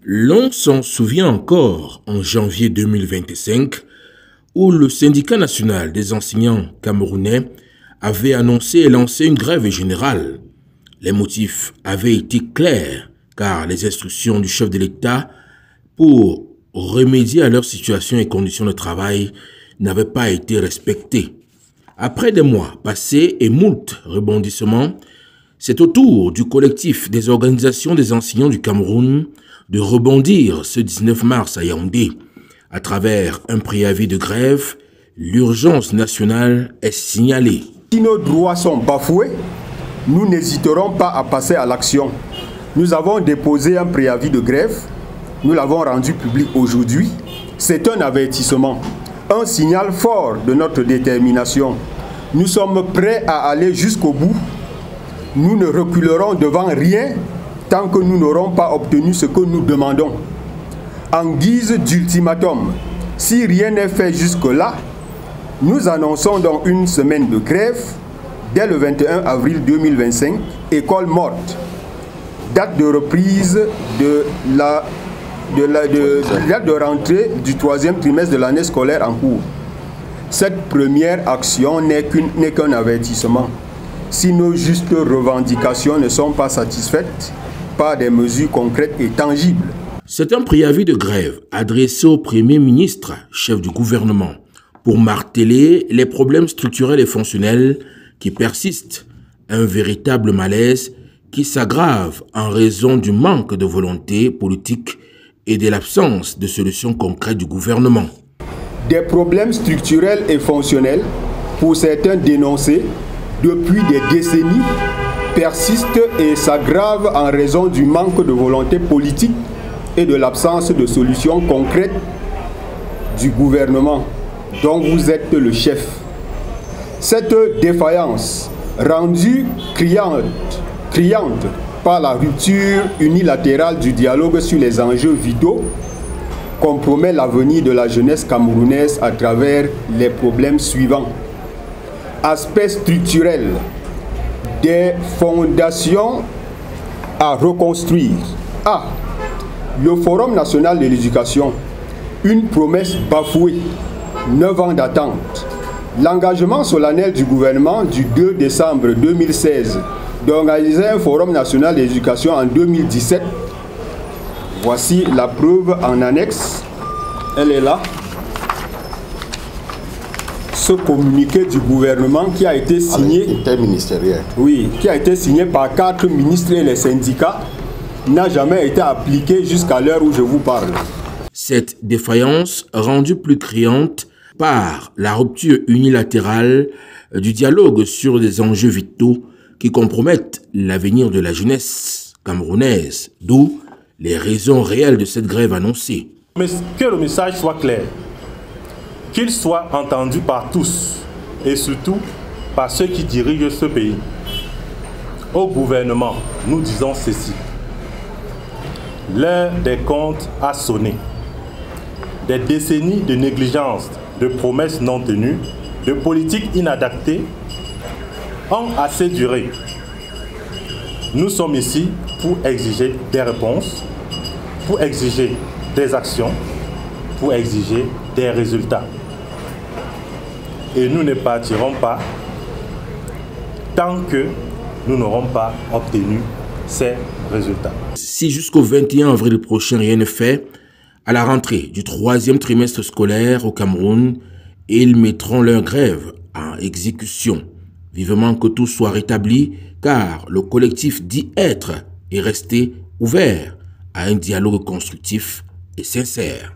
L'on s'en souvient encore en janvier 2025 où le syndicat national des enseignants camerounais avait annoncé et lancé une grève générale. Les motifs avaient été clairs car les instructions du chef de l'État pour remédier à leur situation et conditions de travail n'avaient pas été respectées. Après des mois passés et moult rebondissements, c'est au tour du collectif des organisations des enseignants du Cameroun de rebondir ce 19 mars à Yaoundé. À travers un préavis de grève, l'urgence nationale est signalée. Si nos droits sont bafoués, nous n'hésiterons pas à passer à l'action. Nous avons déposé un préavis de grève, nous l'avons rendu public aujourd'hui. C'est un avertissement, un signal fort de notre détermination. Nous sommes prêts à aller jusqu'au bout. Nous ne reculerons devant rien tant que nous n'aurons pas obtenu ce que nous demandons. En guise d'ultimatum, si rien n'est fait jusque-là, nous annonçons dans une semaine de grève, dès le 21 avril 2025, école morte. Date de reprise date de rentrée du 3e trimestre de l'année scolaire en cours. Cette première action n'est qu'un avertissement. Si nos justes revendications ne sont pas satisfaites par des mesures concrètes et tangibles. C'est un préavis de grève adressé au Premier ministre, chef du gouvernement, pour marteler les problèmes structurels et fonctionnels qui persistent, un véritable malaise qui s'aggrave en raison du manque de volonté politique et de l'absence de solutions concrètes du gouvernement. Des problèmes structurels et fonctionnels, pour certains dénoncés depuis des décennies, persistent et s'aggravent en raison du manque de volonté politique et de l'absence de solutions concrètes du gouvernement dont vous êtes le chef. Cette défaillance, rendue criante par la rupture unilatérale du dialogue sur les enjeux vitaux, compromet l'avenir de la jeunesse camerounaise à travers les problèmes suivants. Aspect structurel, des fondations à reconstruire. A. Le Forum national de l'éducation, une promesse bafouée, 9 ans d'attente. L'engagement solennel du gouvernement du 2 décembre 2016 d'organiser un Forum national de l'éducation en 2017. Voici la preuve en annexe. Elle est là. Ce communiqué du gouvernement qui a été signé interministériel. Oui, qui a été signé par 4 ministres et les syndicats n'a jamais été appliqué jusqu'à l'heure où je vous parle. Cette défaillance rendue plus criante par la rupture unilatérale du dialogue sur des enjeux vitaux qui compromettent l'avenir de la jeunesse camerounaise, d'où les raisons réelles de cette grève annoncée. Mais que le message soit clair, qu'il soit entendu par tous et surtout par ceux qui dirigent ce pays. Au gouvernement, nous disons ceci. L'heure des comptes a sonné. Des décennies de négligence, de promesses non tenues, de politiques inadaptées ont assez duré. Nous sommes ici pour exiger des réponses, pour exiger des actions, pour exiger des résultats. Et nous ne partirons pas tant que nous n'aurons pas obtenu ces résultats. Si jusqu'au 21 avril prochain rien n'est fait, à la rentrée du 3e trimestre scolaire au Cameroun, ils mettront leur grève en exécution. Vivement que tout soit rétabli, car le collectif dit être et rester ouvert à un dialogue constructif et sincère.